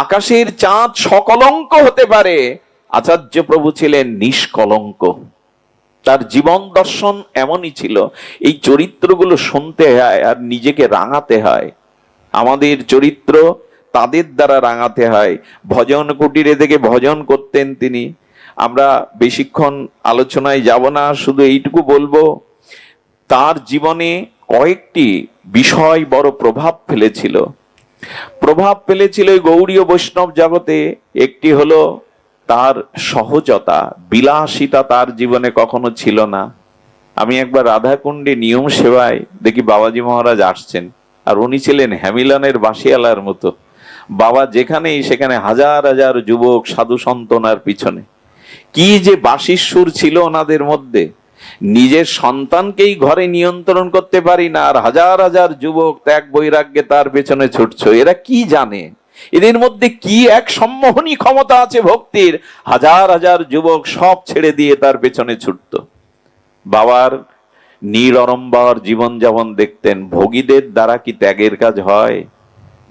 আকাশের চাঁদ সকলঙ্ক হতে পারে, আচার্য প্রভু ছিলেন নিষ্কলঙ্ক। তার জীবন দর্শন এমনই ছিল। এই চরিত্রগুলো শুনতে হয় আর নিজেকে রাঙাতে হয়। আমাদের চরিত্র তাদের দ্বারা রাঙাতে হয়। ভজন কুটিরে থেকে ভজন করতেন তিনি। আমরা বেশিক্ষণ আলোচনায় যাব না, শুধু এইটুকু বলবো, তার জীবনে কয়েকটি বিষয় বড় প্রভাব ফেলেছিল। গৌড়ীয় বৈষ্ণব জগতে। একটি হলো তার সহজতা, বিলাসিতা তার জীবনে কখনো ছিল না। আমি একবার রাধাকুণ্ডে নিয়ম সেবায় দেখি বাবাজি মহারাজ আসছেন, আর উনি ছিলেন হ্যামিলনের বাঁশিয়ালার মতো। বাবা যেখানেই সেখানে হাজার হাজার যুবক সাধু সন্তনার পিছনে। কি যে বাঁশির সুর ছিল ওনাদের মধ্যে! নিজের সন্তানকেই ঘরে নিয়ন্ত্রণ করতে পারি না, আর হাজার হাজার যুবক ত্যাগ বৈরাগ্যে তার পেছনে ছুটছো। এরা কি জানে? এদের মধ্যে কি এক সম্মোহনী ক্ষমতা আছে ভক্তির! হাজার হাজার যুবক সব ছেড়ে দিয়ে তার পেছনে ছুটত। বাবার নিরড়ম্বর জীবন যেমন দেখতেন, ভোগীদের দ্বারা কি ত্যাগের কাজ হয়?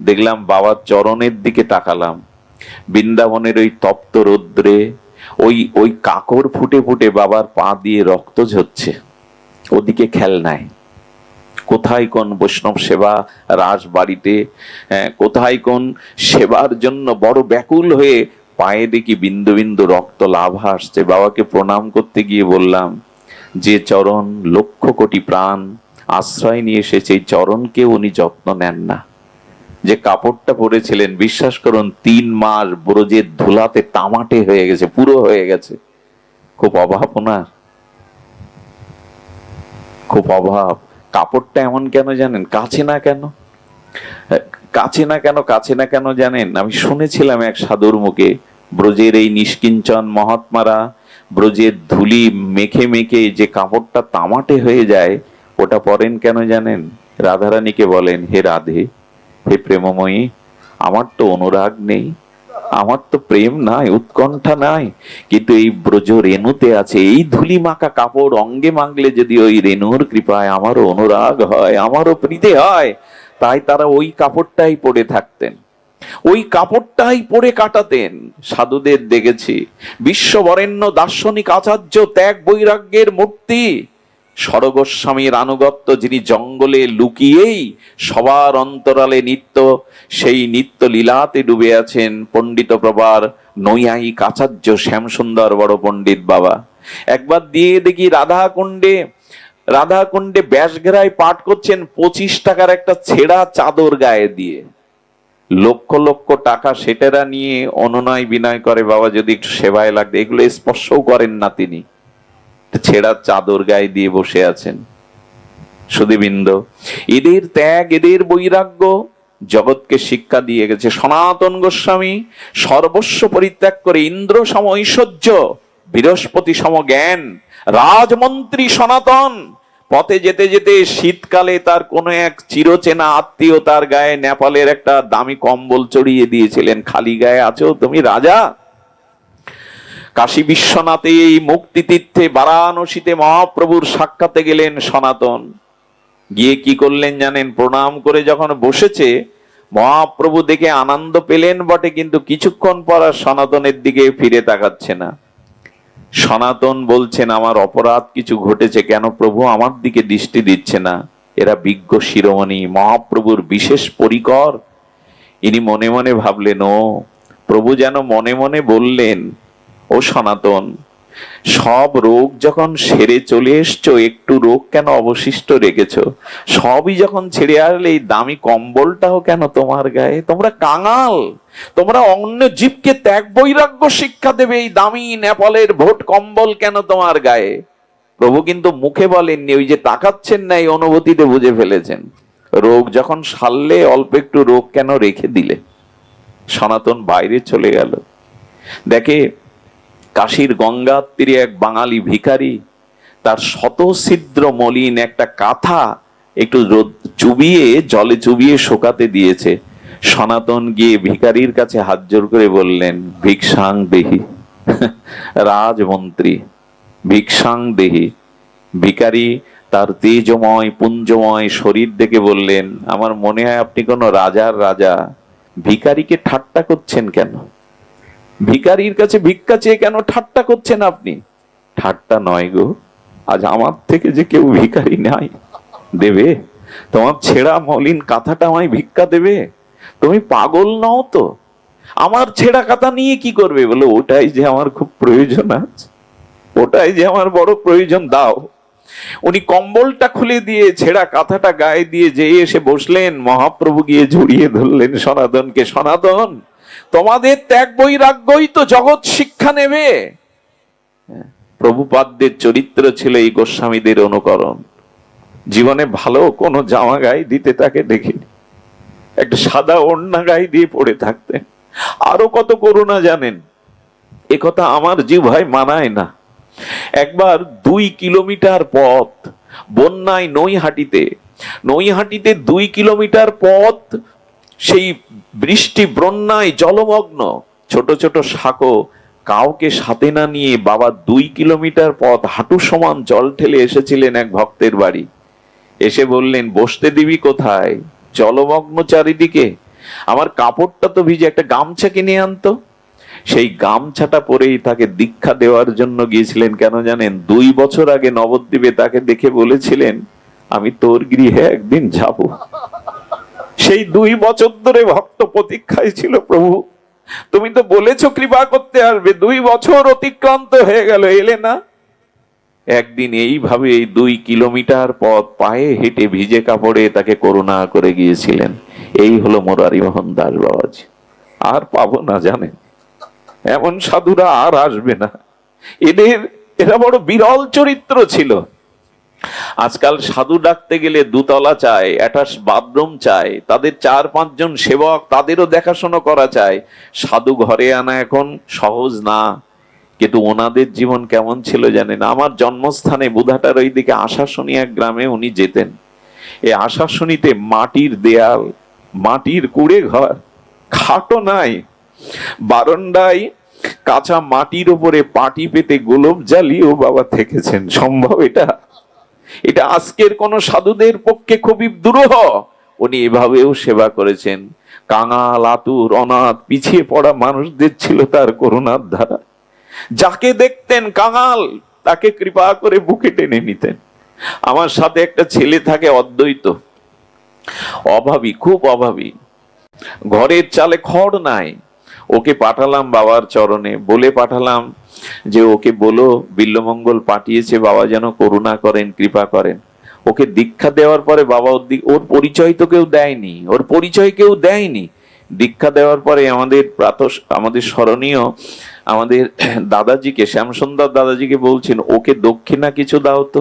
দেখলাম বাবার চরণের দিকে তাকালাম, বৃন্দাবনের ওই তপ্ত রৌদ্রে ওই ওই কাকড় ফুটে ফুটে বাবার পা দিয়ে রক্ত ঝরছে, ওদিকে খেয়াল নাই। কোথায় কোন বৈষ্ণব সেবা রাস বাড়িতে, কোথায় কোন সেবার জন্য বড় ব্যাকুল হয়ে পায়ে দেখি বিন্দু বিন্দু রক্ত লাভা আসছে। বাবাকে প্রণাম করতে গিয়ে বললাম, যে চরণ লক্ষ কোটি প্রাণ আশ্রয় নিয়ে এসেছে, এই চরণকে উনি যত্ন নেন না। যে কাপড়টা পরেছিলেন, বিশ্বাস করুন 3 মাস ব্রজের ধুলাতে তামাটে হয়ে গেছে, পুরো হয়ে গেছে। খুব অভাব ওনার, খুব অভাব। কাপড়টা এমন কেন জানেন? কাছে না কেন, কাছে না কেন, কাছে না কেন জানেন? আমি শুনেছিলাম এক সাধুর মুখে, ব্রজের এই নিষ্কিঞ্চন মহাত্মারা ব্রজের ধুলি মেখে মেখে যে কাপড়টা তামাটে হয়ে যায়, ওটা পরেন কেন জানেন? রাধারানীকে বলেন, হে রাধে, হে প্রেমময়ী, আমার তো অনুরাগ নেই, আমার তো প্রেম নাই, উৎকণ্ঠা নাই, কিন্তু এই ব্রজ রেণুতে আছে। এই ধুলি মাখা কাপড় অঙ্গে মাখলে যদি ওই রেণুর কৃপায় আমারও অনুরাগ হয়, আমারও প্রীতি হয়। তাই তারা ওই কাপড়টাই পরে থাকতেন, ওই কাপড়টাই পরে কাটাতেন। সাধুদের দেখেছি, বিশ্ববরেণ্য দার্শনিক আচার্য, ত্যাগ বৈরাগ্যের মূর্তি, সরগোস্বামীর আনুগত্য, যিনি জঙ্গলে লুকিয়েই সবার অন্তরালে নিত্য সেই নিত্য লীলাতে ডুবে আছেন, পণ্ডিত প্রবার নৈয়ায়িক আচার্য শ্যামসুন্দর বড় পণ্ডিত বাবা। একবার দিয়ে দেখি রাধাকুণ্ডে ব্যাসঘেরায় পাঠ করছেন, 25 টাকার একটা ছেঁড়া চাদর গায়ে দিয়ে। লক্ষ লক্ষ টাকা সেটেরা নিয়ে অনুনয় বিনয় করে, বাবা যদি একটু সেবায় লাগবে। এগুলো স্পর্শও করেন না তিনি, ছেঁড়া চাদর গায়ে দিয়ে বসে আছেন। সুধীবৃন্দ, এদের ত্যাগ, এদের বৈরাগ্য জগৎকে শিক্ষা দিয়ে গেছে। সনাতন গোস্বামী সর্বস্ব পরিত্যাগ করে ইন্দ্র সম ঐশ্বর্য, বৃহস্পতি সম জ্ঞান, রাজমন্ত্রী সনাতন, পথে যেতে যেতে শীতকালে তার কোন এক চিরচেনা আত্মীয় তার গায়ে নেপালের একটা দামি কম্বল চড়িয়ে দিয়েছিলেন, খালি গায়ে আছো তুমি রাজা। কাশী বিশ্বনাথে এই মুক্তি তীর্থে বারাণসীতে মহাপ্রভুর সাক্ষাতে গেলেন সনাতন। গিয়ে কি করলেন জানেন? প্রণাম করে যখন বসেছে, মহাপ্রভু দেখে আনন্দ পেলেন বটে, কিন্তু কিছুক্ষণ পর আর সনাতনের দিকে ফিরে তাকাচ্ছে না। সনাতন বলছেন, আমার অপরাধ কিছু ঘটেছে, কেন প্রভু আমার দিকে দৃষ্টি দিচ্ছে না? এরা বিজ্ঞ শিরোমণি, মহাপ্রভুর বিশেষ পরিকর। ইনি মনে মনে ভাবলেন, ও প্রভু যেন মনে মনে বললেন, ও সনাতন, সব রোগ যখন সেরে চলে এসছো, একটু রোগ কেন অবশিষ্ট রেখেছো? সবই যখন ছেড়ে আসলে এই দামি কম্বলটাও কেন তোমার গায়ে? তোমরা কাঙাল, তোমরা অন্য জীবকে ত্যাগ বৈরাগ্য শিক্ষা দেবে, এই দামি নেপালের ভোট কম্বল কেন তোমার গায়ে? প্রভু কিন্তু মুখে বলেননি, ওই যে তাকাচ্ছেন না, এই অনুভূতিতে বুঝে ফেলেছেন। রোগ যখন সারলে অল্প একটু রোগ কেন রেখে দিলে? সনাতন বাইরে চলে গেল। দেখে কাশীর গঙ্গার তীরে এক বাঙালি ভিখারি তার শত ছিদ্র মলিন একটা কাঁথা একটু চুবিয়ে, জলে চুবিয়ে শোকাতে দিয়েছে। সনাতন গিয়ে ভিখারির কাছে হাত জোর করে বললেন, ভিক্ষাং দেহি। রাজমন্ত্রী, ভিক্ষাং দেহি। ভিখারি তার তেজময় পুঞ্জময় শরীর দেখে বললেন, আমার মনে হয় আপনি কোনো রাজার রাজা। ভিখারিকে ঠাট্টা করছেন কেন? ভিখারির কাছে ভিক্ষা চেয়ে কেন ঠাট্টা করছেন আপনি? ঠাট্টা নয় গো, আজ আমার থেকে যে কেউ ভিখারি নাই, দেবে? তোমার ছেঁড়া মলিন কাঁথাটা আমায় ভিক্ষা দেবে? তুমি পাগল নও তো? আমার ছেঁড়া কাঁথা নিয়ে কি করবে? বলে ওটাই যে আমার খুব প্রয়োজন আছে, ওটাই যে আমার বড় প্রয়োজন, দাও। উনি কম্বলটা খুলে দিয়ে ছেঁড়া কাঁথাটা গায়ে দিয়ে যে এসে বসলেন, মহাপ্রভু গিয়ে জড়িয়ে ধরলেন সনাতনকে। সনাতন, তোমাদের ত্যাগ বৈরাগ্যই তো জগৎ শিক্ষা নেবে। প্রভুপাদদের চরিত্র ছিল এই গোস্বামীদের অনুকরণ। জীবনে ভালো কোনো জামা গায়ে দিতে তাকে দেখিনি, একটা সাদা ওড়না গায়ে দিয়ে পড়ে থাকতেন। আরো কত করুণা জানেন, এ কথা আমার জিহ্বায় মানায় না। একবার 2 কিলোমিটার পথ বন্যায় নৈহাটিতে 2 কিলোমিটার পথ সেই বৃষ্টি বন্যায় জলমগ্ন, ছোট ছোট সাঁকো, কাউকে সাথে না নিয়ে বাবা 2 কিলোমিটার পথ হাঁটু সমান জল ঠেলে এসেছিলেন এক ভক্তের বাড়ি। এসে বললেন, বসতে দিবি কোথায়, জলমগ্ন চারিদিকে, আমার কাপড়টা তো ভিজে, একটা গামছা কিনে আনতো। সেই গামছাটা পরেই তাকে দীক্ষা দেওয়ার জন্য গিয়েছিলেন। কেন জানেন? 2 বছর আগে নবদ্বীপে তাকে দেখে বলেছিলেন, আমি তোর গৃহে একদিন যাব। সেই 2 বছর ধরে ভক্ত প্রতীক্ষায় ছিল, প্রভু তুমি তো বলেছো কৃপা করতে আসবে, 2 বছর অতিক্রান্ত হয়ে গেল, এলে না। একদিন এইভাবে এই 2 কিলোমিটার পথ পায়ে হেঁটে ভিজে কাপড়ে তাকে করুণা করে গিয়েছিলেন। এই হলো মুরারি মোহন দাস বাবাজি। আর পাবো না জানেন, এমন সাধুরা আর আসবে না। এরা বড় বিরল চরিত্র ছিল। আজকাল সাধু ডাকতে গেলে 2 তলা চায়, অ্যাটাচ বাথরুম চায়, তাদের 4-5 জন সেবক, তাদেরও দেখাশোনা করা চায়। সাধু ঘরে আনা এখন সহজ না। কিন্তু ওনাদের জীবন কেমন ছিল জানেন? আমার জন্মস্থানে বুধাটার ওইদিকে আশাশুনি এক গ্রামে উনি যেতেন। এই আশাশুনিতে মাটির দেয়াল, মাটির কুড়ে ঘর, খাটও নাই, বারান্দায় কাঁচা মাটির উপরে পাটি পেতে গোলপ জ্বালিয়েও বাবা থেকেছেন। সম্ভব এটা? এটা আজকের কোন সাধুদের পক্ষে খুবই দুরূহ। উনি এভাবেও সেবা করেছেন। কাঙাল, আতুর, অনাথ, পিছিয়ে পড়া মানুষদের ছিল তার করুণার ধারা। যাকে দেখতেন কাঙাল, তাকে কৃপা করে বুকে টেনে নিতেন। আমার সাথে একটা ছেলে থাকে অদ্বৈত, অভাবী, খুব অভাবী, ঘরের চালে খড় নাই। ওকে পাঠালাম বাবার চরণে, বলে পাঠালাম যে ওকে বলো বিল্বমঙ্গল পাঠিয়েছে, বাবা যেন করুণা করেন, কৃপা করেন। ওকে দীক্ষা দেওয়ার পরে বাবা ওর পরিচয় তো কেউ দেয়নি, ওর পরিচয় কেউ দেয়নি। দীক্ষা দেওয়ার পরে আমাদের স্মরণীয় আমাদের দাদাজিকে, শ্যামসুন্দর দাদাজিকে বলছেন, ওকে দক্ষিণা কিছু দাও তো।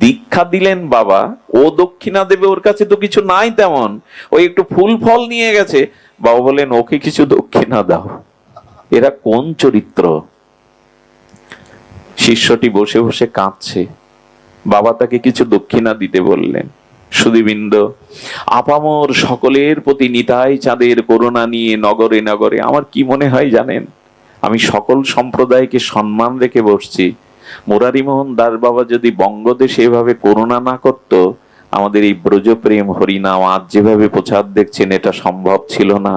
দীক্ষা দিলেন বাবা, ও দক্ষিণা দেবে, ওর কাছে তো কিছু নাই তেমন, ওই একটু ফুল ফল নিয়ে গেছে। বাবা বলেন, ওকে কিছু দক্ষিণা দাও। এরা কোন চরিত্র? শিষ্যটি বসে বসে কাঁদছে, বাবা তাকে কিছু দক্ষিণা দিতে বললেন। সুধীবৃন্দ, আপামর সকলের প্রতি নিতাই চাঁদের করুণা নিয়ে নগরে নগরে, আমার কি মনে হয় জানেন, আমি সকল সম্প্রদায়কে সম্মান রেখে বসছি। মুরারি মোহন দাস বাবা যদি বঙ্গদেশে এভাবে করুণা না করত, আমাদের এই ব্রজপ্রেম হরিনাম আজ যেভাবে প্রচার দেখছেন, এটা সম্ভব ছিল না।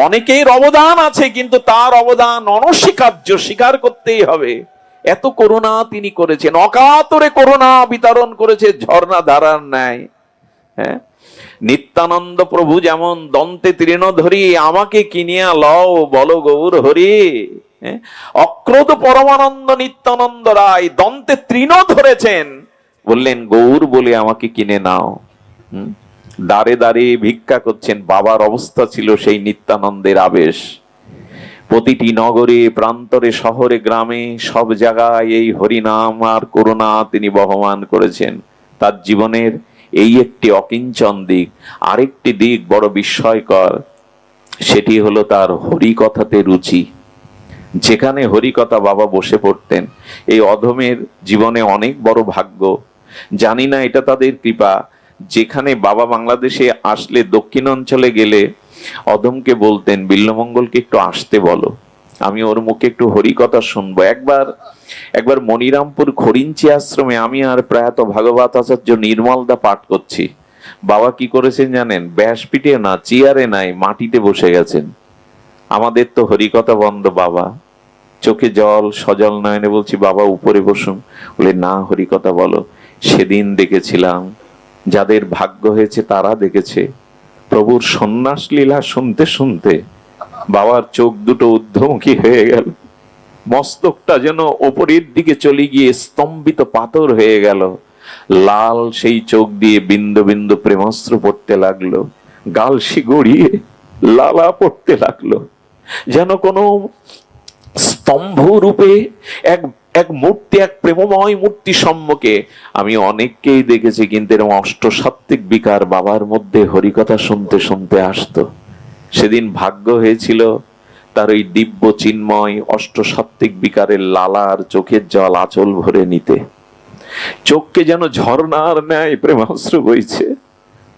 অনেকের অবদান আছে, কিন্তু তার অবদান অনস্বীকার্য, স্বীকার করতেই হবে। এত করুণা তিনি করেছেন, অকাতরে করুণা বিতরণ করেছে ঝর্ণা ধারার ন্যায়। হ্যাঁ, নিত্যানন্দ প্রভু যেমন দন্তে তৃণ ধরি আমাকে কিনিয়া লও বলো গৌর হরি, অক্রোধ পরমানন্দ নিত্যানন্দ রায় দন্তে তৃণ ধরেছেন, বললেন গৌর বলে আমাকে কিনে নাও। দাঁড়ে দাঁড়িয়ে ভিক্ষা করছেন। বাবার অবস্থা ছিল সেই নিত্যানন্দের আবেশ। প্রতিটি নগরে, প্রান্তরে, শহরে, গ্রামে, সব জায়গায় এই হরিনাম আর করুণা তিনি বহমান করেছেন। তার জীবনের এই একটি অকিঞ্চন দিক। আরেকটি দিক বড় বিস্ময়কর, সেটি হলো তার হরিকথাতে রুচি। যেখানে হরিকথা বাবা বসে পড়তেন। এই অধমের জীবনে অনেক বড় ভাগ্য, জানি না এটা তাদের কৃপা। যেখানে বাবা বাংলাদেশে আসলে, দক্ষিণ অঞ্চলে গেলে অধমকে বলতেন, বিল্বমঙ্গলকে একটু আসতে বলো, আমি ওর মুখে একটু হরিকথা শুনবো। একবার মনিরামপুর খড়িঞ্চি আশ্রমে আমি আর প্রয়াত ভাগবত আচার্য নির্মলদা পাঠ করছি। বাবা কি করেছেন জানেন? ব্যাসপিঠে না, চেয়ারে নাই, মাটিতে বসে গেছেন। আমাদের তো হরিকথা বন্ধ। বাবা চোখে জল, সজল নয়নে বলছি বাবা উপরে বসুন, বলে না হরিকথা বলো। সেদিন দেখেছিলাম, যাদের ভাগ্য হয়েছে তারা দেখেছে, প্রভুর সন্ন্যাস লীলা শুনতে শুনতে বাবার চোখ দুটো ঊর্ধ্বমুখী হয়ে গেল, মস্তকটা যেন ওপরের দিকে চলে গিয়ে স্তম্ভিত পাথর হয়ে গেল। লাল সেই চোখ দিয়ে বিন্দু বিন্দু প্রেমাস্ত্র পড়তে লাগলো, গালসি গড়িয়ে লালা পড়তে লাগলো, যেন কোনো স্তম্ভ রূপে এক এক মূর্তি, এক প্রেমময় মূর্তি সম্মুখে। আমি অনেককেই দেখেছি, কিন্তু এরকম অষ্টসাত্ত্বিক বিকার বাবার মধ্যে হরিকথা শুনতে শুনতে আসতো। সেদিন ভাগ্য হয়েছিল তার ওই দিব্য চিন্ময় অষ্টসাত্ত্বিক বিকারের লালার চোখের জল আঁচল ভরে নিতে। চোখকে যেন ঝর্ণার ন্যায় প্রেমাশ্রু বইছে।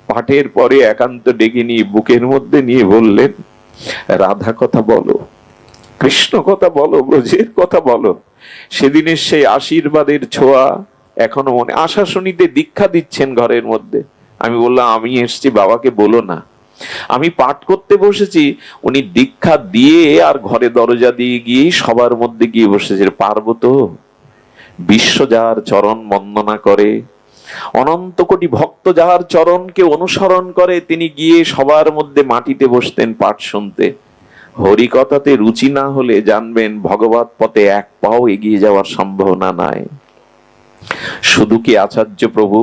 পাঠের পরে একান্ত ডেকে নিয়ে বুকের মধ্যে নিয়ে বললেন, রাধা কথা বলো, কৃষ্ণ কথা বলো, ব্রজের কথা বলো। সেদিনের সেই আশীর্বাদের ছোঁয়া এখনো মনে। আশা শুনিতে দীক্ষা দিচ্ছেন ঘরের মধ্যে। আমি বললাম আমি এসছি, বাবাকে বলো না। আমি পাঠ করতে বসেছি, উনি দীক্ষা দিয়ে আর ঘরে দরজা দিয়ে গিয়ে সবার মধ্যে গিয়ে বসেছে। পারবো তো? বিশ্ব যার চরণ বন্দনা করে, অনন্ত কোটি ভক্ত যার চরণকে অনুসরণ করে, তিনি গিয়ে সবার মধ্যে মাটিতে বসতেন পাঠ শুনতে। হরিকথাতে রুচি না হলে জানবেন ভগবত পথে এক পাও এগিয়ে যাওয়ার সম্ভাবনা নাই। শুধু কি আচার্য প্রভু,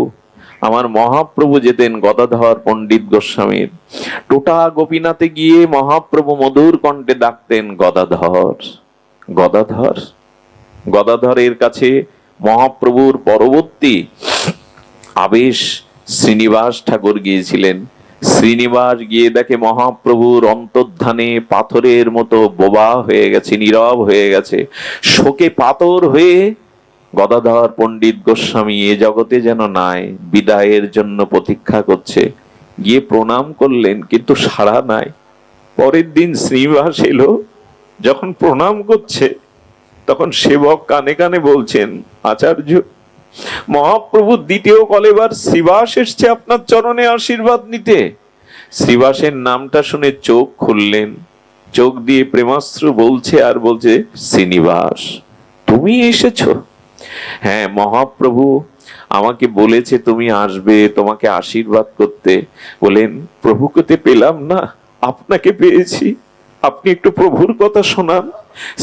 আমার মহাপ্রভু যেতেন গদাধর পণ্ডিত গোস্বামীর। টোটা গোপীনাথে গিয়ে মহাপ্রভু মধুর কণ্ঠে ডাকতেন গদাধর, গদাধর। গদাধরের কাছে মহাপ্রভুর পরবর্তী আবেশ শ্রীনিবাস ঠাকুর গিয়েছিলেন। শ্রীনিবাস গিয়ে দেখে মহাপ্রভুর অন্তর্ধানে পাথরের মতো বোবা হয়ে গেছে, নীরব হয়ে গেছে, শোকে পাথর হয়ে গদাধর পণ্ডিত গোস্বামী এ জগতে যেন নাই, বিদায়ের জন্য প্রতীক্ষা করছে। গিয়ে প্রণাম করলেন, কিন্তু সাড়া নাই। পরের দিন শ্রীনিবাস এলো, যখন প্রণাম করছে তখন সেবক কানে কানে বলছেন, আচার্য মহাপ্রভু দ্বিতীয় কলেবার শ্রীবাস এসছে আপনার চরণে আশীর্বাদ নিতে। শ্রীবাসের নামটা শুনে চোখ খুললেন, চোখ দিয়ে প্রেমাশ্রু বলছে আর বলছে, শ্রীনিবাস তুমি এসেছো? হ্যাঁ, মহাপ্রভু আমাকে বলেছে তুমি আসবে, তোমাকে আশীর্বাদ করতে। বলেন প্রভুকে তো পেলাম না, আপনাকে পেয়েছি, আপনি একটু প্রভুর কথা শোনান।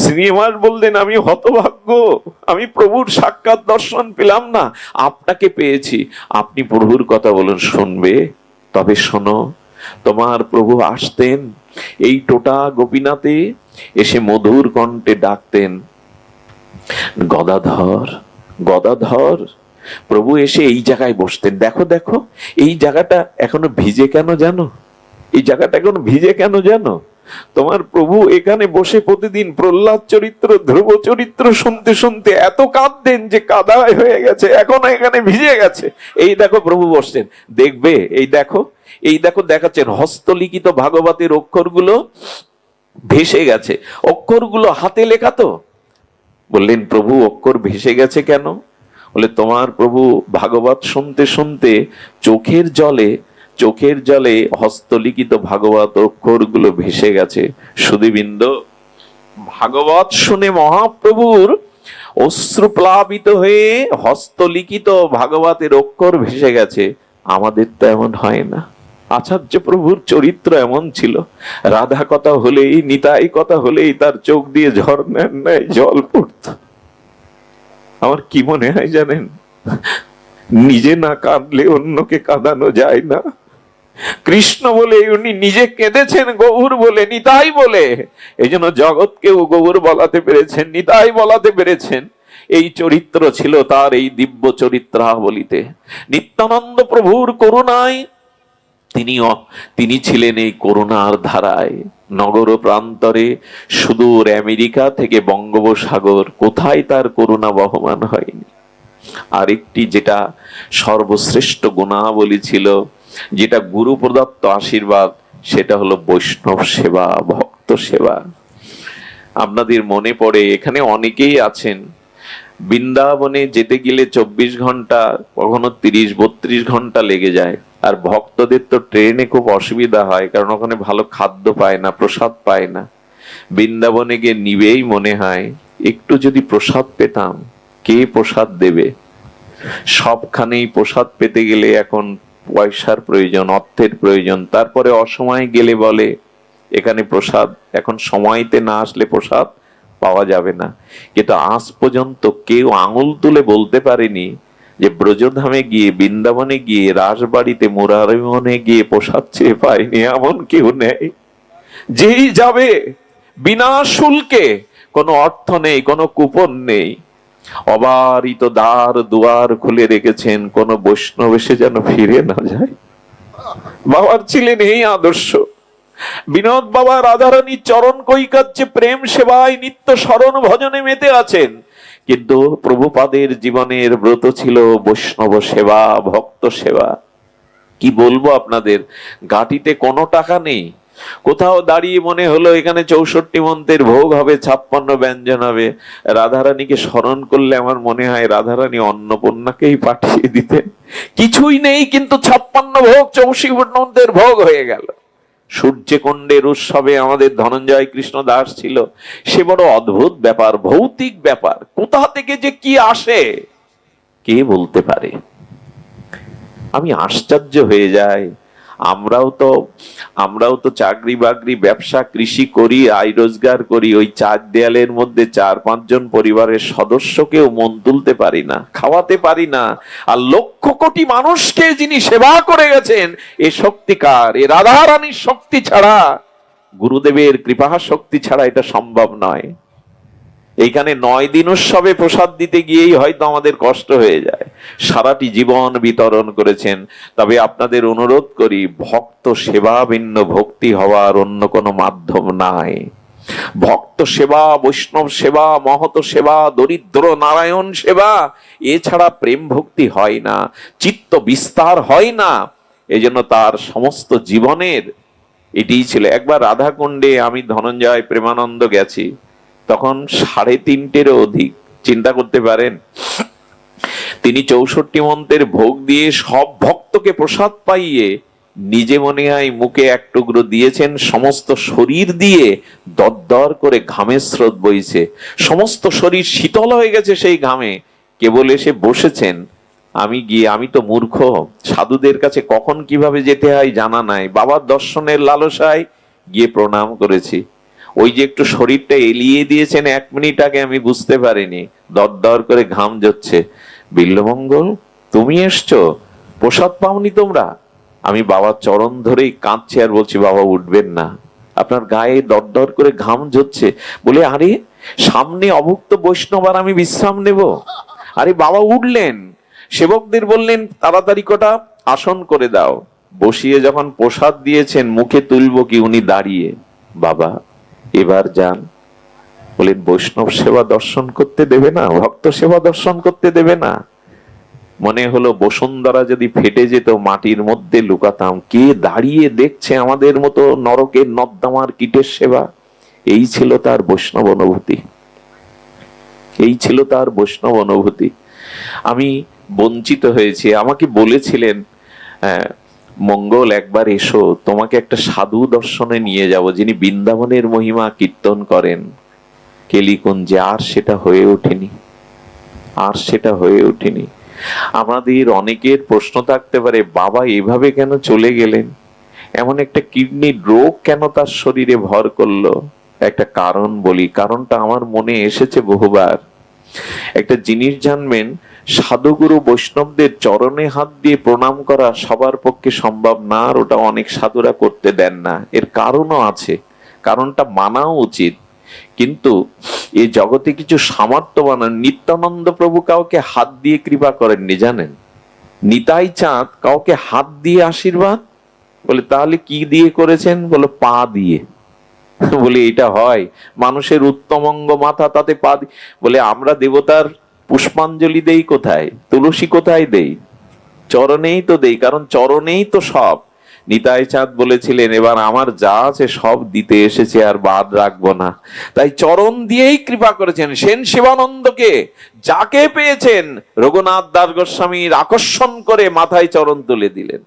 শ্রীনিবাস বললেন, আমি হতভাগ্য, আমি প্রভুর সাক্ষাৎ দর্শন পেলাম না, আপনাকে পেয়েছি, আপনি প্রভুর কথা বলুন। শুনবে? তবে শোনো, তোমার প্রভু আসতেন এই টোটা গোপীনাথে, এসে মধুর কণ্ঠে ডাকতেন, গদাধর গদাধর। প্রভু এসে এই জায়গায় বসতেন। দেখো দেখো, এই জায়গাটা এখনো ভিজে কেন জানো? এই জায়গাটা এখনো ভিজে কেন জানো? তোমার প্রভু এখানে বসে প্রতিদিন প্রহ্লাদ চরিত্র, ধ্রুব চরিত্র শুনতে শুনতে এত কাঁদতেন যে কাদায় হয়ে গেছে, এখনো এখানে ভিজে গেছে। এই দেখো প্রভু বসছেন, দেখবে? এই দেখো, এই দেখো, দেখাচ্ছেন হস্তলিখিত ভাগবতের অক্ষরগুলো ভেসে গেছে। অক্ষরগুলো হাতে লেখা তো। বললেন প্রভু অক্ষর ভেসে গেছে কেন? বলে তোমার প্রভু ভাগবত শুনতে শুনতে চোখের জলে হস্তলিখিত ভাগবত অক্ষরগুলো ভেসে গেছে। সুধীবৃন্দ, ভাগবত শুনে মহাপ্রভুর অশ্রুপ্লাবিত হয়ে হস্তলিখিত ভাগবতের অক্ষর ভেসে গেছে। আমাদের তো এমন হয় না। আচার্য প্রভুর চরিত্র এমন ছিল, রাধা কথা হলেই, নিতাই কথা হলেই তার চোখ দিয়ে ঝর্ণার ন্যায় জল পড়ত। আমার কি মনে হয় জানেন, নিজে না কাঁদলে অন্যকে কাঁদানো যায় না। কৃষ্ণ বলে উনি নিজে কেঁদেছেন, গৌর বলে, নিতাই বলে, এই জন্য জগৎকেও গৌর বলাতে পেরেছেন, নিতাই বলাতে পেরেছেন। এই চরিত্র ছিল তার, এই দিব্য চরিত্রাবলিতে। নিত্যানন্দ প্রভুর করুণায় তিনি ছিলেন এই করুণার ধারায়। নগর প্রান্তরে সুদূর আমেরিকা থেকে বঙ্গোপসাগর, কোথায় তার করুণা বহমান হয়নি। আরেকটি যেটা সর্বশ্রেষ্ঠ গুণাবলী ছিল, যেটা গুরু প্রদত্ত আশীর্বাদ, সেটা হলো বৈষ্ণব সেবা, ভক্ত সেবা। আপনাদের মনে পড়ে, এখানে অনেকেই আছেন, বৃন্দাবনে যেতে গেলে 24 ঘন্টা, কখনো 30-32 ঘন্টা লেগে যায়। আর ভক্তদের তো ট্রেনে খুব অসুবিধা হয়, কারণ ওখানে ভালো খাদ্য পায় না, প্রসাদ পায় না। বৃন্দাবনে গিয়ে নিবেই মনে হয় একটু যদি প্রসাদ পেতাম। কে প্রসাদ দেবে? সবখানেই প্রসাদ পেতে গেলে এখন পয়সার প্রয়োজন, অর্থের প্রয়োজন। তারপরে অসময়ে গেলে বলে এখানে প্রসাদ এখন সময়তে না আসলে প্রসাদ পাওয়া যাবে না। কিন্তু আজ পর্যন্ত কেউ আঙুল তুলে বলতে পারেনি যে ব্রজধামে গিয়ে, বৃন্দাবনে গিয়ে, রাসবাড়িতে, মুরারিমনে গিয়ে প্রসাদ চেয়ে পায়নি, এমন কেউ নেই। যেই যাবে বিনা শুল্কে, কোনো অর্থ নেই, কোনো কুপন নেই, অবারিত দ্বার দুয়ার খুলে রেখেছেন, কোন বৈষ্ণব এসে যেন ফিরে না যায়। বাবার ছিলেন এই আদর্শ। বিনোদ বাবা রাধারানী চরণ কৈকার্যে প্রেম সেবায় নিত্য স্মরণ ভজনে মেতে আছেন, কিন্তু প্রভুপাদের জীবনের ব্রত ছিল বৈষ্ণব সেবা, ভক্ত সেবা। কি বলবো আপনাদের, ঘাটিতে কোনো টাকা নেই। কোথাও দাঁড়িয়ে মনে হলো এখানে 64 মন্ত্রের ভোগ হবে, 56 ব্যঞ্জন হবে। রাধারানীকে স্মরণ করলে আমার মনে হয় রাধারানী অন্নপূর্ণাকেই পাঠিয়ে দিতেন। কিছুই নেই, কিন্তু 56 ভোগ, 64 মন্ত্রের ভোগ হয়ে গেল। সূর্যকুণ্ডের উৎসবে আমাদের ধনঞ্জয় কৃষ্ণ দাস ছিল। সে বড় অদ্ভুত ব্যাপার, ভৌতিক ব্যাপার। কোথা থেকে যে কি আসে কে বলতে পারে? আমি আশ্চর্য হয়ে যাই। আমরাও তো চাকরি বাকরি, ব্যবসা, কৃষি করি, আয় রোজগার করি। ওই 4 দেয়ালের মধ্যে 4-5 জন পরিবারের সদস্যকেও মন তুলতে পারি না, খাওয়াতে পারি না। আর লক্ষ কোটি মানুষকে যিনি সেবা করে গেছেন, এ শক্তিকার, এ রাধারানীর শক্তি ছাড়া, গুরুদেবের কৃপা শক্তি ছাড়া এটা সম্ভব নয়। এইখানে 9 দিন উৎসবে প্রসাদ দিতে গিয়েই হয়তো আমাদের কষ্ট হয়ে যায়। সারাটি জীবন বিতরণ করেছেন। তবে আপনাদের অনুরোধ করি, ভক্ত সেবা ভিন্ন ভক্তি হওয়ার অন্য কোনো মাধ্যম নাই। ভক্ত সেবা, বৈষ্ণব সেবা, মহত সেবা, দরিদ্র নারায়ণ সেবা, এছাড়া প্রেম ভক্তি হয় না, চিত্ত বিস্তার হয় না। এজন্য তার সমস্ত জীবনের এটিই ছিল। একবার রাধাকুণ্ডে আমি, ধনঞ্জয়, প্রেমানন্দ গেছি, তখন 3:30 অধিক। চিন্তা করতে পারেন, তিনি 64 মন্ত্রের ভোগ দিয়ে সব ভক্তকে প্রসাদ পাইয়ে নিজে মনে হয় মুখে এক টুকরো দিয়েছেন। সমস্ত শরীর দিয়ে দরদর করে ঘামের স্রোত বইছে, সমস্ত শরীর শীতল হয়ে গেছে সেই ঘামে। কেবল এসে বসেছেন। আমি তো মূর্খ, সাধুদের কাছে কখন কিভাবে যেতে হয় জানা নাই। বাবার দর্শনের লালসায় গিয়ে প্রণাম করেছি। ওই যে একটু শরীরটা এলিয়ে দিয়েছেন 1 মিনিট আগে, আমি বুঝতে পারিনি। দরদর করে ঘাম ঝরছে। বিল্বমঙ্গল, তুমি এসছো, প্রসাদ পাওনি তোমরা? আমি বাবার চরণ ধরেই কাঁদছি আর বলছি, বাবা উঠবেন না, আপনার গায়ে দরদর করে ঘাম ঝরছে। বলে, আরে সামনে অভুক্ত বৈষ্ণব আর আমি বিশ্রাম নেব? আরে বাবা উঠলেন। সেবকদের বললেন, তাড়াতাড়ি কটা আসন করে দাও। বসিয়ে যখন প্রসাদ দিয়েছেন, মুখে তুলবো কি, উনি দাঁড়িয়ে, বাবা এবার যান। বলেন, বৈষ্ণব সেবা দর্শন করতে দেবে না, ভক্ত সেবা দর্শন করতে দেবে না? মনে হলো বসুন্ধরা যদি ফেটে যেত, মাটির মধ্যে লুকাতাম। কে দাঁড়িয়ে দেখছে আমাদের মতো নরকের নর্দমার কীটের সেবা? এই ছিল তার বৈষ্ণব অনুভূতি, এই ছিল তার বৈষ্ণব অনুভূতি। আমি বঞ্চিত হয়েছি। আমাকে বলেছিলেন, মঙ্গল একবার এসো, তোমাকে একটা সাধু দর্শনে নিয়ে যাব, যিনি বৃন্দাবনের মহিমা কীর্তন করেন কেলিকুঞ্জে। আর সেটা হয়ে ওঠেনি, আর সেটা হয়ে ওঠেনি। আমাদের অনেকের প্রশ্ন থাকতে পারে, বাবা এভাবে কেন চলে গেলেন? এমন একটা কিডনির রোগ কেন তার শরীরে ভর করলো? একটা কারণ বলি, কারণটা আমার মনে এসেছে বহুবার। একটা জিনিস জানবেন, সাধুগুরু বৈষ্ণবদের চরণে হাত দিয়ে প্রণাম করা সবার পক্ষে সম্ভব না, আর ওটা অনেক সাধুরা করতে দেন না। এর কারণও আছে, কারণটা মানাও উচিত। কিন্তু এই জগতে কিছু সামর্থ্যবান, নিত্যানন্দ প্রভু কাউকে হাত দিয়ে কৃপা করেননি, জানেন? নিতাই চাঁদ কাউকে হাত দিয়ে আশীর্বাদ, বলে তাহলে কি দিয়ে করেছেন? বলে পা দিয়ে। বলে এটা হয়? মানুষের উত্তম অঙ্গ মাথা, তাতে পা। বলে আমরা দেবতার পুষ্পাঞ্জলি দেই কোথায়? তুলসী কোথায় দেই? চরণেই তো দেই, কারণ চরণেই তো সব। নিতাই চাঁদ বলেছিলেন, এবার আমার যা আছে সব দিতে এসেছে, আর বাদ রাখবো না। তাই চরণ দিয়েই কৃপা করেছেন। সেন শিবানন্দকে যাকে পেয়েছেন, রঘুনাথ দাস গোস্বামীর আকর্ষণ করে মাথায় চরণ তুলে দিলেন।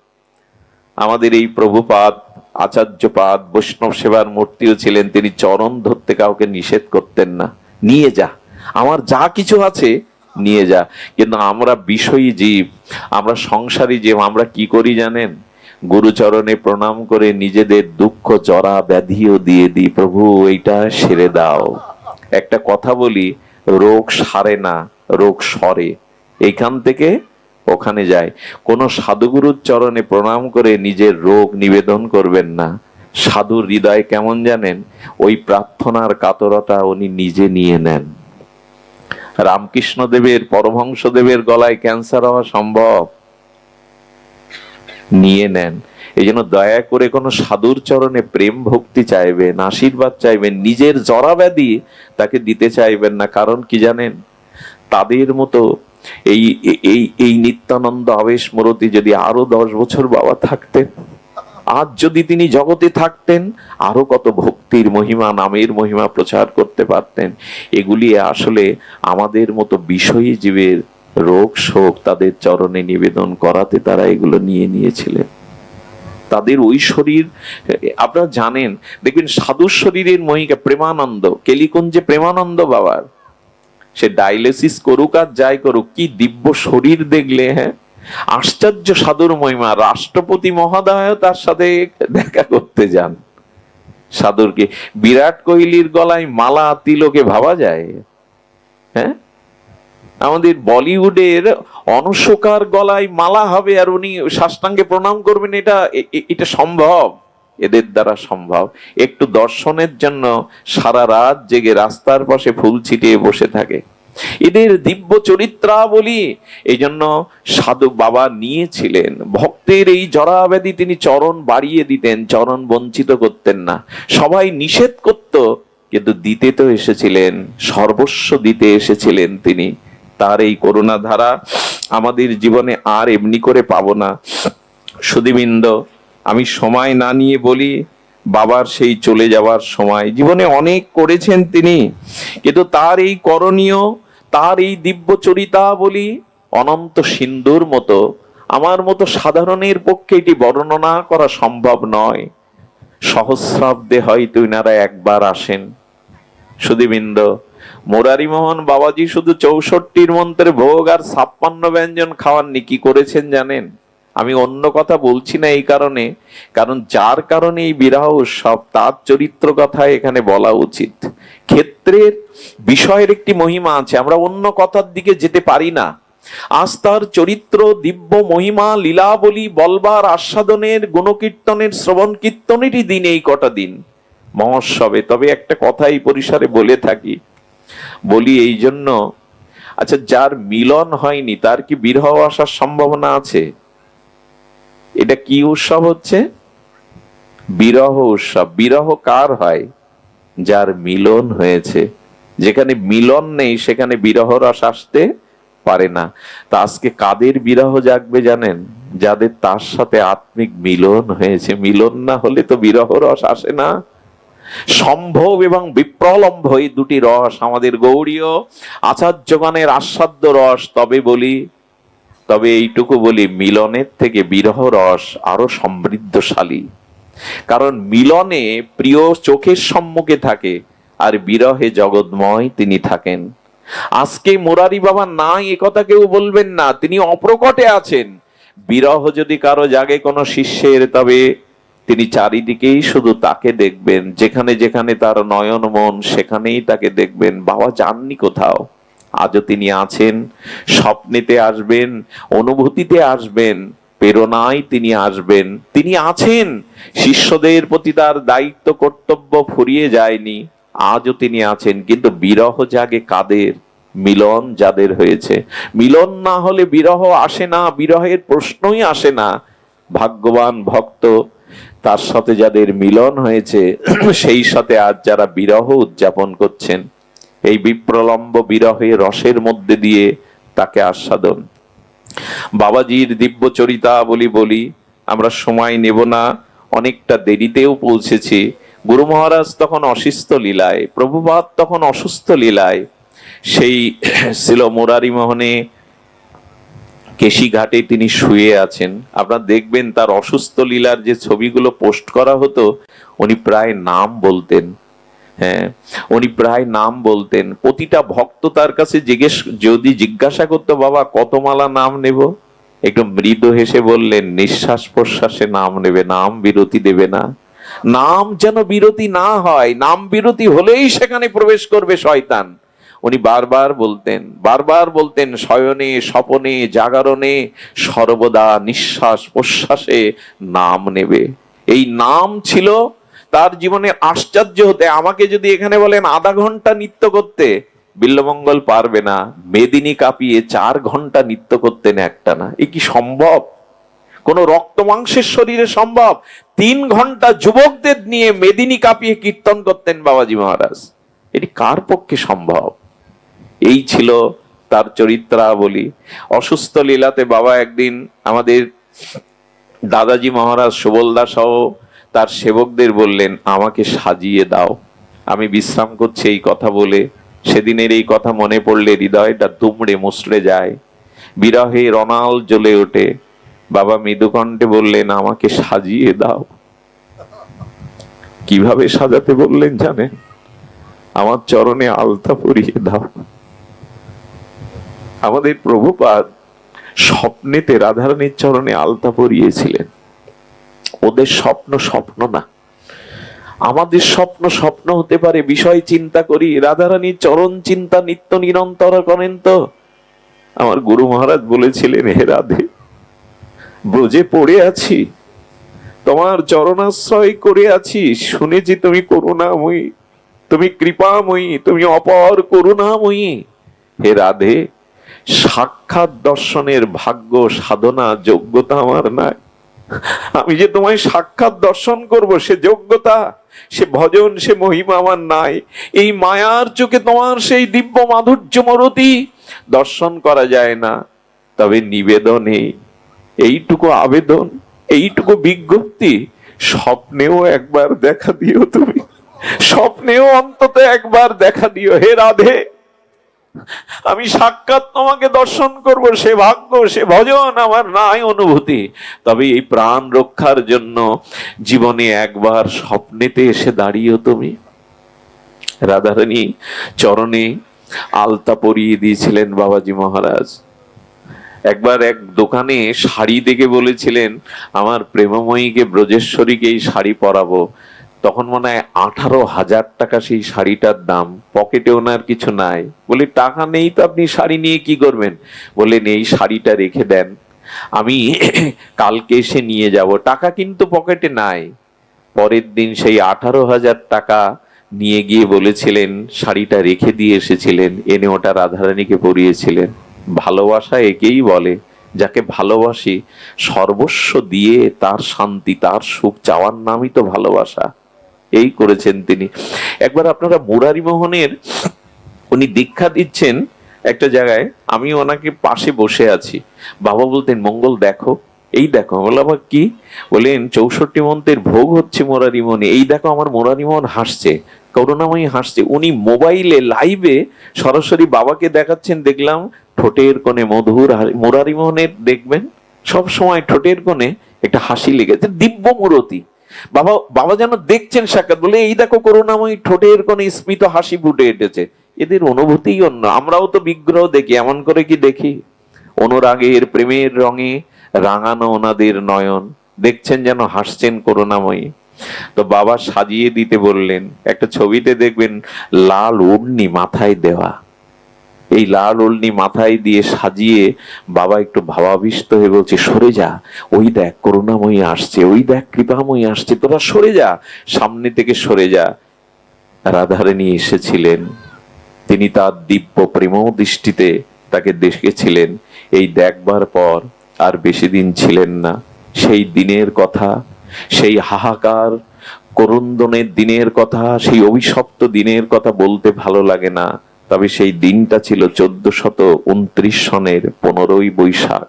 আমাদের এই প্রভুপাদ, আচার্যপাদ, বৈষ্ণব সেবার মূর্তিও ছিলেন। তিনি চরণ ধরতে কাউকে নিষেধ করতেন না, নিয়ে যা, আমার যা কিছু আছে নিয়ে যা। কিন্তু আমরা বিষয়ী জীব, আমরা সংসারী জীব, আমরা কি করি জানেন? গুরুচরণে প্রণাম করে নিজেদের দুঃখ জরা ব্যাধিও দিয়ে দিই, প্রভু এইটা সেরে দাও। একটা কথা বলি, রোগ সারে না, রোগ সরে, এইখান থেকে ওখানে যায়। কোন সাধুগুরুর চরণে প্রণাম করে নিজের রোগ নিবেদন করবেন না। সাধুর হৃদয় কেমন জানেন? ওই প্রার্থনার কাতরতা উনি নিজে নিয়ে নেন। রামকৃষ্ণ দেবের, পরমহংস দেবের গলায় ক্যান্সার হওয়া সম্ভব? নিয়ে নেন। এই জন্য দয়া করে কোন সাধুর চরণে প্রেম ভক্তি চাইবেন, আশীর্বাদ চাইবেন, নিজের জরা ব্যাধি তাকে দিতে চাইবেন না। কারণ কি জানেন? তাদের মতো এই এই এই নিত্যানন্দ আবেশ মূরতি যদি আরো 10 বছর বাবা থাকতেন, আজ যদি তিনি জগতে থাকতেন, আরো কত ভক্তির মহিমা, নামের মহিমা প্রচার করতে পারতেন। এগুলি আসলে আমাদের মতো বিষয়ী জীবের রোগ শোক তাদের চরণে নিবেদন করাতে তারা এগুলো নিয়ে নিয়েছিলেন। তাদের ওই শরীর, আপনারা জানেন, দেখবেন সাধুর শরীরের মহিমা। প্রেমানন্দ, কেলিকুঞ্জে প্রেমানন্দ বাবার, সে ডায়ালিসিস করুক আর যাই করুক, কি দিব্য শরীর দেখলে, হ্যাঁ, আশ্চর্য সাধুর মহিমা। রাষ্ট্রপতি মহোদয় তার সাথে দেখা করতে যান সাধুরকে। বিরাট কোহলির গলায় মালা তিলকে ভাবা যায়? হ্যাঁ, আমাদের বলিউডের অনুষ্কার গলায় মালা হবে আর উনি সাষ্টাঙ্গে প্রণাম করবেন, এটা সম্ভব? এদের দ্বারা সম্ভব। একটু দর্শনের জন্য সারা রাত জেগে রাস্তার পাশে ফুল ছিটিয়ে বসে থাকে। এদের দিব্য চরিত্রাবলী এই জন্য সাধু বাবা নিয়েছিলেন। ভক্তের এই জরা ব্যাধি তিনি চরণ বাড়িয়ে দিতেন, চরণ বঞ্চিত করতেন না। সবাই নিষেধ করত, কিন্তু দিতে তো এসেছিলেন, সর্বস্ব দিতে এসেছিলেন তিনি। তার এই করুণা ধারা আমাদের জীবনে আর এমনি করে পাবো না। সুধীবৃন্দ, আমি সময় না নিয়ে বলি, বাবার সেই চলে যাওয়ার সময়, জীবনে অনেক করেছেন তিনি, কিন্তু তার এই করণীয়, তার এই দিব্য চরিতাবলী অনন্ত সিন্ধুর মতো, আমার মতো সাধারণের পক্ষে এটি বর্ণনা করা সম্ভব নয়। সহস্রাব্দে হয়তো ইনারা একবার আসেন। সুধীবৃন্দ, মুরারিমোহন বাবাজি শুধু 64 মন্ত্রে ভোগ আর 56 ব্যঞ্জন খাওয়াননি, কি করেছেন জানেন? আমি অন্য কথা বলছি না এই কারণে, কারণ যার কারণে এই বিবাহ উৎসব, তার চরিত্র কথা এখানে বলা উচিত। ক্ষেত্রের বিষয়ের একটি মহিমা আছে, আমরা অন্য কথার দিকে যেতে পারি না। আজ তার চরিত্র, দিব্য মহিমা, লীলাবলী বলবার, আস্বাদনের, গুণকীর্তনের, শ্রবণ কীর্তনেরই দিন এই কটা দিন মহোৎসবে। তবে একটা কথা এই পরিসরে বলে থাকি, বলি এই জন্য, আচ্ছা, যার মিলন হয়নি তার কি বিরহ আসার সম্ভাবনা আছে? এটা কি উৎসব হচ্ছে? বিরহ উৎসব। বিরহ কার হয়? যার মিলন হয়েছে। যেখানে মিলন নেই সেখানে বিরহ রস আসতে পারে না। তা আজকে কাদের বিরহ জাগবে জানেন? যাদের তার সাথে আত্মিক মিলন হয়েছে। মিলন না হলে তো বিরহ রস আসে না। সম্ভব এবং বিপ্রলম্ভ এই দুটি রস আমাদের গৌড়ীয় আচার্যগণের আস্বাদ্য রস। তবে এইটুকু বলি, মিলনের থেকে বিরহ রস আরো সমৃদ্ধশালী। কারণ মিলনে প্রিয় চোখের সম্মুখে থাকে, আর বিরহে জগৎময় তিনি থাকেন। আজকে মুরারি বাবা নাই এ কথা কেউ বলবেন না, তিনি অপ্রকটে আছেন। বিরহ যদি কারো জাগে কোনো শিষ্যের, তবে তিনি চারিদিকেই শুধু তাকে দেখবেন। যেখানে যেখানে তার নয়ন মন, সেখানেই তাকে দেখবেন। বাবা যাননি কোথাও, আজও তিনি আছেন। স্বপ্নেতে আসবেন, অনুভূতিতে আসবেন, প্রেরণায় তিনি আসবেন। তিনি আছেন। শিষ্যদের প্রতি তার দায়িত্ব কর্তব্য ফুরিয়ে যায়নি, আজও তিনি আছেন। কিন্তু বিরহ জাগে কাদের? মিলন যাদের হয়েছে। মিলন না হলে বিরহ আসে না, বিরহের প্রশ্নই আসে না। ভাগ্যবান ভক্ত, তার সাথে যাদের মিলন হয়েছে, সেই সাথে আজ যারা বিরহ উদযাপন করছেন, এই বিপ্রলম্ব বিরহের রসের মধ্যে দিয়ে তাকে আস্বাদন। বাবাজির দিব্য চরিতাবলী বলি, আমরা সময় নেব না, অনেকটা দেরিতেও পৌঁছেছি। গুরু মহারাজ তখন অসুস্থ লীলায়, প্রভুপাদ তখন অসুস্থ লীলায়। সেই ছিল মুরারি মোহনে কেশিঘাটে তিনি শুয়ে আছেন। আপনারা দেখবেন তার অসুস্থ লীলার যে ছবিগুলো পোস্ট করা হতো, উনি প্রায় নাম বলতেন। হ্যাঁ, উনি প্রায় নাম বলতেন। প্রতিটা ভক্ত তার কাছে যদি জিজ্ঞাসা করতো, বাবা কত মালা নাম নেব, একটু মৃদু হেসে বললেন, নিঃশ্বাস প্রশ্বাসে নাম নেবে, নাম বিরতি দেবে না। নাম যেন বিরতি না হয়, নাম বিরতি হলেই সেখানে প্রবেশ করবে শয়তান। উনি বারবার বলতেন, শয়নে স্বপনে জাগরণে সর্বদা নিঃশ্বাস প্রশ্বাসে নাম নেবে। এই নাম ছিল তার জীবনের আশ্চর্য হতে। আমাকে যদি এখানে বলেন আধা ঘন্টা নৃত্য করতে, বিল্লমঙ্গল পারবে না। মেদিনী কাঁপিয়ে 4 ঘন্টা নৃত্য করতেন একটানা। এ কি সম্ভব? কোন রক্ত মাংসের শরীরে সম্ভব? 3 ঘন্টা যুবকদের নিয়ে মেদিনী কাঁপিয়ে কীর্তন করতেন বাবাজি মহারাজ। এটি কার পক্ষে সম্ভব? এই ছিল তার চরিত্রাবলী। অসুস্থ লীলাতে বাবা একদিন আমাদের দাদাজি মহারাজ সুবলদা সহ তার সেবকদের বললেন, আমাকে সাজিয়ে দাও, আমি বিশ্রাম করছি। এই কথা বলে সেদিনের এই কথা মনে পড়লে হৃদয়টা দুমড়ে মুচড়ে যায়, বিরহে রণাল জ্বলে ওঠে। বাবা মৃদুকণ্ঠে বললেন, আমাকে সাজিয়ে দাও। কিভাবে সাজাতে বললেন জানেন? আমার চরণে আলতা পরিয়ে দাও। আমাদের প্রভুপাদ স্বপ্নেতে রাধারানীর চরণে আলতা পরিয়েছিলেন। ওদের স্বপ্ন স্বপ্ন না, আমাদের স্বপ্ন স্বপ্ন হতে পারে। বিষয় চিন্তা করি, রাধারানীর চরণ চিন্তা নিত্য নিরন্তর করেন তো। আমার গুরু মহারাজ বলেছিলেন, হে রাধে, ব্রজে পড়ে আছি, তোমার চরণাশ্রয় করে আছি, শুনেছি তুমি করুণাময়ী, তুমি কৃপাময়ী, তুমি অপার করুণাময়ী। হে রাধে, সাক্ষাৎ দর্শনের ভাগ্য সাধনা যোগ্যতা আমার নাই। আমি যে তোমায় সাক্ষাৎ দর্শন করব সে যোগ্যতা, সে ভজন, সে মহিমা আমার নাই। এই মায়ার চোখে তোমার সেই দিব্য মাধুর্য মূরতি দর্শন করা যায় না। তবে নিবেদনে এইটুকু আবেদন, এইটুকু বিজ্ঞপ্তি, স্বপ্নেও একবার দেখা দিও তুমি, স্বপ্নেও অন্তত একবার দেখা দিও। হে রাধে, আমি সাক্ষাৎ তোমাকে দর্শন করব সে ভাগ্য, সে ভজন আমার নাই, অনুভূতি। তবে এই প্রাণ রক্ষার জন্য জীবনে একবার স্বপ্নেতে এসে দাঁড়িয়েও তুমি। রাধারানী চরণে আলতা পরিয়ে দিয়েছিলেন বাবাজি মহারাজ। একবার এক দোকানে শাড়ি দেখে বলেছিলেন, আমার প্রেমময়ীকে, ব্রজেশ্বরীকে এই শাড়ি পরাবো। তখন মনে হয় 18,000 টাকা সেই শাড়িটার দাম। পকেটে ওনার কিছু নাই। বলে, টাকা নেই তো আপনি শাড়ি নিয়ে কি করবেন? বললেন, এই শাড়িটা রেখে দেন, আমি কালকে এসে নিয়ে যাব। টাকা কিন্তু পকেটে নাই। পরের দিন সেই 18,000 টাকা নিয়ে গিয়ে বলেছিলেন, শাড়িটা রেখে দিয়ে এসেছিলেন, এনে ওটা রাধারানীকে পরিয়েছিলেন। ভালোবাসা একেই বলে, যাকে ভালোবাসি সর্বস্ব দিয়ে তার শান্তি, তার সুখ চাওয়ার নামই তো ভালোবাসা। এই করেছেন তিনি। একবার আপনারা মুরারি মোহনের, উনি দীক্ষা দিচ্ছেন একটা জায়গায়, আমি ওনাকে পাশে বসে আছি। বাবা বলতেন, মঙ্গল দেখো, এই দেখো। বললাম, আবার কি? বলেন, 64 মন্ত্রের ভোগ হচ্ছে মুরারি মোহনে, এই দেখো আমার মুরারি মোহন হাসছে, করুণাময়ী হাসছে। উনি মোবাইলে লাইভে সরাসরি বাবাকে দেখাচ্ছেন। দেখলাম ঠোঁটের কোণে মধুর মুরারি মোহনের, দেখবেন সব সময় ঠোঁটের কোণে একটা হাসি লেগেছে, দিব্য মূরতি। বাবা বাবা যেন দেখছেন সাক্ষাৎ। বলে, এই দেখো করুণাময়ী ঠোঁটের কোণে স্মিত হাসি ফুটে উঠেছে। এদের অনুভূতি অন্য। আমরাও তো বিগ্রহ দেখি, এমন করে কি দেখি? অনুরাগের প্রেমের রঙে রাঙানো ওনাদের নয়ন, দেখছেন যেন হাসছেন করুণাময়ী। তো বাবা সাজিয়ে দিতে বললেন। একটা ছবিতে দেখবেন লাল ওড়নি মাথায় দেওয়া, এই লাল ওড়নি মাথায় দিয়ে সাজিয়ে বাবা একটু ভাবাবিষ্ট হয়ে বলছে, সরে যা, ওই দেখ করুণাময়ী আসছে, ওই দেখ কৃপাময়ী আসছে, তোরা সরে যা, সামনে থেকে সরে যা। রাধারানী এসেছিলেন, তিনি তার দিব্য প্রেম দৃষ্টিতে তাকে দেখেছিলেন। এই দেখবার পর আর বেশি দিন ছিলেন না। সেই দিনের কথা, সেই হাহাকার করুন্দনের দিনের কথা, সেই অভিশপ্ত দিনের কথা বলতে ভালো লাগে না। তবে সেই দিনটা ছিল 1429 সনের 15ই বৈশাখ।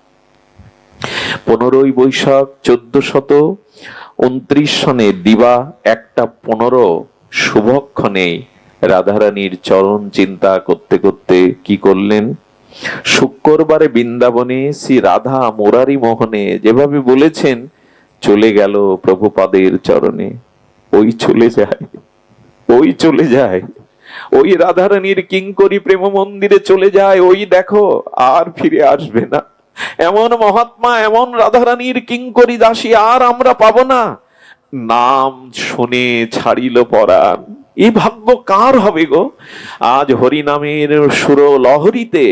15ই বৈশাখ 1429 সনে দিবা 1:15 শুভক্ষণে রাধারানীর চরণ চিন্তা করতে করতে কি করলেন? শুক্রবারে বৃন্দাবনে শ্রী রাধা মুরারি মোহনে যেভাবে বলেছেন, চলে গেল প্রভুপাদের চরণে। ওই চলে যায়, ওই চলে যায়, ওই রাধারানীর কিঙ্করী প্রেম মন্দিরে চলে যায়, ওই দেখো আর ফিরে আসবে না। এমন মহাত্মা, এমন রাধারানীর কিঙ্করী দাসী আর আমরা পাবো না। নাম শুনে ছাড়িল পরাণ, এই ভাগ্য কার হবে গো? আজ হরিনামের সুর লহরীতে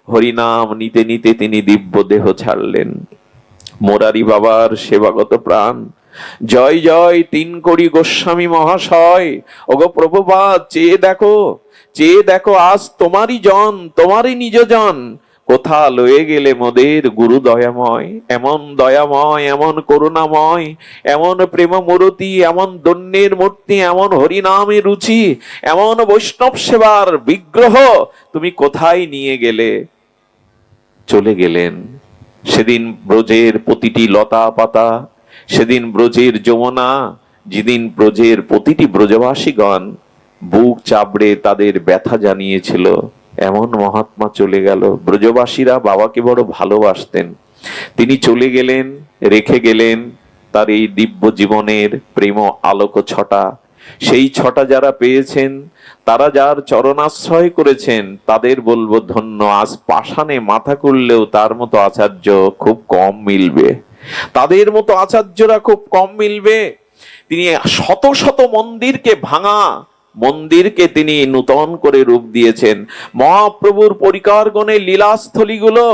হরিনাম নিতে নিতে তিনি দিব্য দেহ ছাড়লেন। মোরারি বাবার সেবাগত প্রাণ, জয় জয় 3 কোটি গোস্বামী মহাশয়। ওগো প্রভুপাদ, চেয়ে দেখো, চেয়ে দেখো, আজ তোমারই জন, তোমারই নিজজন। কোথা লয়ে গেলে মোদের গুরু দয়াময়, এমন দয়াময়, এমন করুণাময়, এমন প্রেম মূরতি, এমন দন্যের মূর্তি, এমন হরিনামের রুচি, এমন বৈষ্ণব সেবার বিগ্রহ তুমি কোথায় নিয়ে গেলে? চলে গেলেন। সেদিন ব্রজের প্রতিটি লতা পাতা, সেদিন ব্রজের যমুনা, যেদিন ব্রজের প্রতিটি ব্রজবাসীগণ বুক চাপড়ে তাদের ব্যথা জানিয়েছিল, এমন মহাত্মা চলে গেল। ব্রজবাসীরা বাবাকে বড় ভালোবাসতেন, তিনি চলে গেলেন, রেখে গেলেন তার এই দিব্য জীবনের প্রেম আলোক ছটা। সেই ছটা যারা পেয়েছেন, তারা যার চরণাশ্রয় করেছেন, তাদের বলবো ধন্য। আজ পাষাণে মাথা করলেও তার মতো আচার্য খুব কম মিলবে, তাদের মতো আচার্যরা খুব কম মিলবে। তিনি শত শত মন্দিরকে ভাঙা মন্দিরকে তিনি নূতন করে রূপ দিয়েছেন। মহাপ্রভুর পরিকারগণে লীলাস্থলীগুলো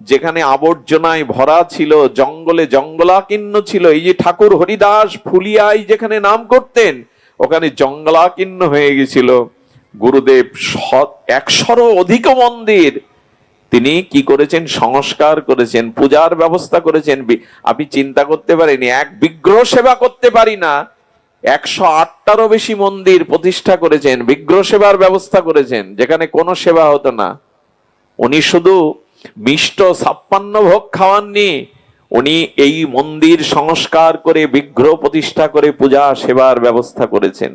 যেখানে আবর্জনায় ভরা ছিল, জঙ্গলে জঙ্গলাকীর্ণ ছিল, এই যে ঠাকুর হরিদাস ফুলিয়ায় যেখানে নাম করতেন, ওখানে জঙ্গলাকীর্ণ হয়ে গেছিল। গুরুদেব 100-ও অধিক মন্দির তিনি কি করেছেন? সংস্কার করেছেন, পূজার ব্যবস্থা করেছেন। আপনি চিন্তা করতে পারেনি, এক বিগ্রহ সেবা করতে পারি না, 108টারও বেশি মন্দির প্রতিষ্ঠা করেছেন, বিগ্রহ সেবার ব্যবস্থা করেছেন, যেখানে কোনো সেবা হতো না। উনি শুধু মিষ্ট 56 ভোগ খাওয়াননি, উনি এই মন্দির সংস্কার করে বিগ্রহ প্রতিষ্ঠা করে পূজা সেবার ব্যবস্থা করেছেন।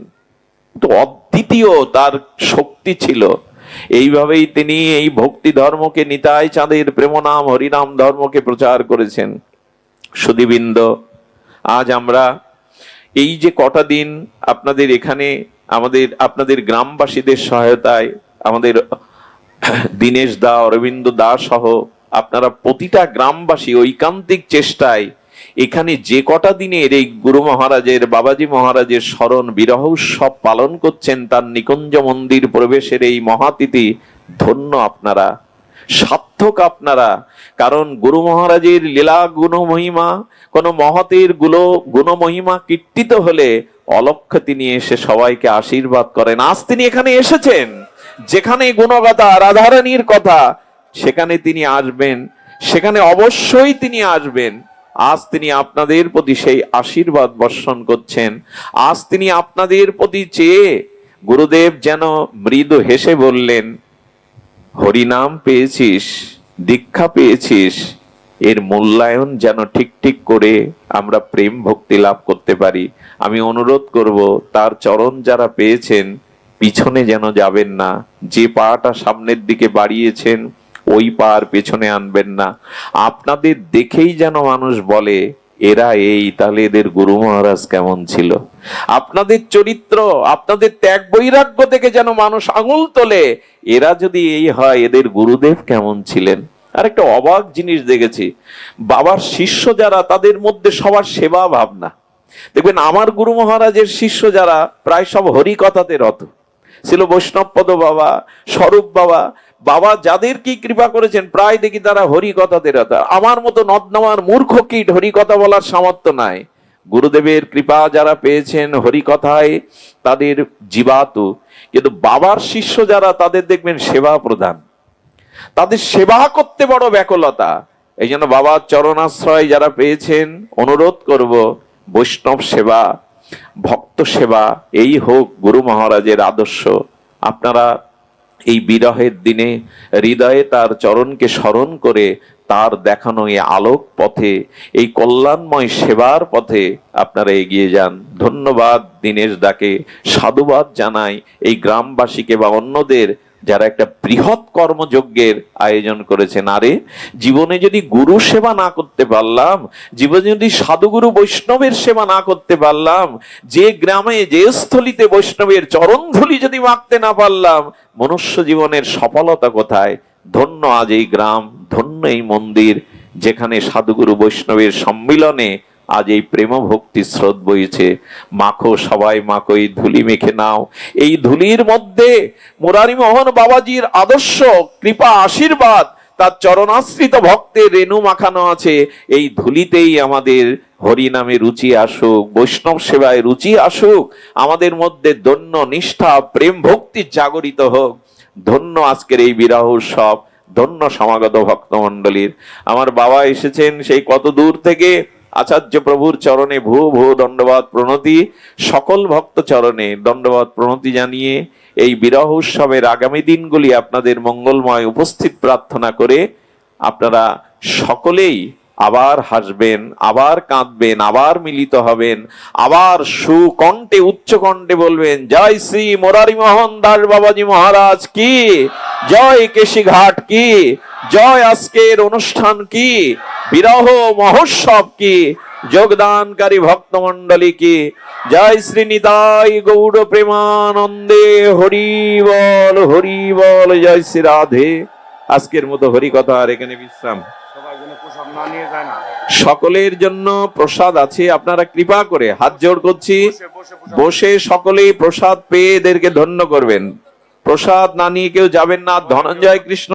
তো অদ্বিতীয় তার শক্তি ছিল। এইভাবেই তিনি এই ভক্তি ধর্মকে, নিতাই চাঁদের প্রেমনাম হরিনাম ধর্মকে প্রচার করেছেন। সুধীবৃন্দ, আজ আমরা এই যে কটা দিন আপনাদের এখানে আপনাদের গ্রামবাসীদের সহায়তায়, আমাদের দীনেশ দা, অরবিন্দ দা সহ আপনারা প্রতিটা গ্রামবাসী ঐকান্তিক চেষ্টায় এখানে যে কটা দিনের এই গুরু মহারাজের, বাবাজি মহারাজের স্মরণ বিরহ উৎসব পালন করছেন, তার নিকুঞ্জ মন্দির প্রবেশের এই মহাতিথি, ধন্য আপনারা, সার্থক আপনারা। কারণ গুরু মহারাজের লীলা গুণ মহিমা, কোন মহতের গুণ মহিমা কীর্তিত হলে অলক্ষ্যে তিনি এসে সবাইকে আশীর্বাদ করেন। আজ তিনি এখানে এসেছেন, যেখানে গুণগাথা রাধারানীর কথা, সেখানে তিনি আসবেন, সেখানে অবশ্যই তিনি আসবেন। আজ তিনি আপনাদের প্রতি সেই আশীর্বাদ বর্ষণ করছেন। আজ তিনি আপনাদের প্রতি চেয়ে, গুরুদেব যেন মৃদু হেসে বললেন, হরিনাম পেয়েছিস, দীক্ষা পেয়েছিস, এর মূল্যায়ন যেন ঠিক ঠিক করে আমরা প্রেম ভক্তি লাভ করতে পারি। আমি অনুরোধ করব, তার চরণ যারা পেয়েছেন পিছনে যেন যাবেন না। যে পাটা সামনের দিকে বাড়িয়েছেন ওই পার পেছনে আনবেন না। আপনাদের দেখেই যেন মানুষ বলে, এরা এই, তাহলে এদের গুরু মহারাজ কেমন ছিল। আপনাদের চরিত্র, আপনাদের ত্যাগ বৈরাগ্য দেখে যেন মানুষ আঙুল তোলে, এরা যদি এই হয়, এদের গুরুদেব কেমন ছিলেন। আর একটা অবাক জিনিস দেখেছি, বাবার শিষ্য যারা, তাদের মধ্যে সবার সেবা ভাবনা। দেখবেন আমার গুরু মহারাজের শিষ্য যারা, প্রায় সব হরি কথাতে রত ছিল। বৈষ্ণবপদ বাবা, স্বরূপ বাবা, বাবা যাদের কি কৃপা করেছেন, প্রায় দেখি তারা হরি কথাতে রত। আমার মতো নদনামার মূর্খ কীট হরি কথা বলার সামর্থ্য নাই। গুরুদেবের কৃপা যারা পেয়েছেন হরি কথায়, তাদের জীবাতু। কিন্তু বাবার শিষ্য যারা, তাদের দেখবেন সেবা প্রধান, তাদের সেবা করতে বড় ব্যাকুলতা। এই জন্য বাবার চরণাশ্রয় যারা পেয়েছেন, অনুরোধ করব, বৈষ্ণব সেবা, ভক্ত সেবা, এই হোক গুরু মহারাজের আদর্শ। আপনারা এই বিরহের দিনে হৃদয়ে তার চরণকে স্মরণ করে তার দেখানো এই আলোক পথে, এই কল্যাণময় সেবার পথে আপনারা এগিয়ে যান। ধন্যবাদ দীনেশ দাকে, সাধুবাদ জানাই এই গ্রামবাসীকে বা অন্যদের যারা একটা বৃহৎ কর্মযজ্ঞের আয়োজন করেছেন। আরে জীবনে যদি গুরু সেবা না করতে পারলাম, জীবনে যদি সাধুগুরু বৈষ্ণবের সেবা না করতে পারলাম, যে গ্রামে যে স্থলিতে বৈষ্ণবের চরণধুলি যদি মাখতে না পারলাম, মনুষ্য জীবনের সফলতা কোথায়? ধন্য আজ এই গ্রাম, ধন্য এই মন্দির, যেখানে সাধুগুরু বৈষ্ণবের সম্মিলনে আজ এই প্রেম ভক্তি স্রোত বইছে। মাখো সবাই মাখো, এই ধুলি মেখে নাও। এই ধুলির মধ্যে মুরারি মোহন বাবাজির আদর্শ, কৃপা, আশীর্বাদ, তার চরণাশ্রিত ভক্তের রেণু মাখানো আছে। এই ধুলিতেই আমাদের হরি নামে রুচি আসুক, বৈষ্ণব সেবায় রুচি আসুক, আমাদের মধ্যে দন্য নিষ্ঠা প্রেম ভক্তি জাগরিত হোক। ধন্য আজকের এই বিরহ উৎসব, ধন্য সমাগত ভক্তমণ্ডলীর। আমার বাবা এসেছেন সেই কত দূর থেকে, আচার্য প্রভুর চরণে ভূ ভূ দণ্ডবাদ প্রণতি, সকল ভক্ত চরণে দণ্ডবাদ প্রণতি জানিয়ে এই বিরহ উৎসবের আগামী দিনগুলি আপনাদের মঙ্গলময় উপস্থিত প্রার্থনা করে আপনারা সকলেই আবার হাসবেন, আবার কাঁদবেন, আবার মিলিত হবেন, আবার সুকণ্ঠে উচ্চ কণ্ঠে বলবেন জয় শ্রী মুরারি মোহন দাস বাবাজি মহারাজ কি জয়, কেশিঘাট কি জয়, আজকের অনুষ্ঠান কি, বিরহ মহোৎসব কি, যোগদানকারী ভক্তমণ্ডলী কি জয়, শ্রী নিতাই গৌর প্রেমানন্দে হরি বল হরি বল, জয় শ্রী রাধে। আজকের মতো হরি কথা আর এখানে বিশ্রাম। সকলের জন্য প্রসাদ আছে, আপনারা কৃপা করে হাত জোড় করছি, বসে সকলেই প্রসাদ পেয়ে এদেরকে ধন্য করবেন। প্রসাদ না নিয়ে কেউ যাবেন না। ধনঞ্জয় কৃষ্ণ।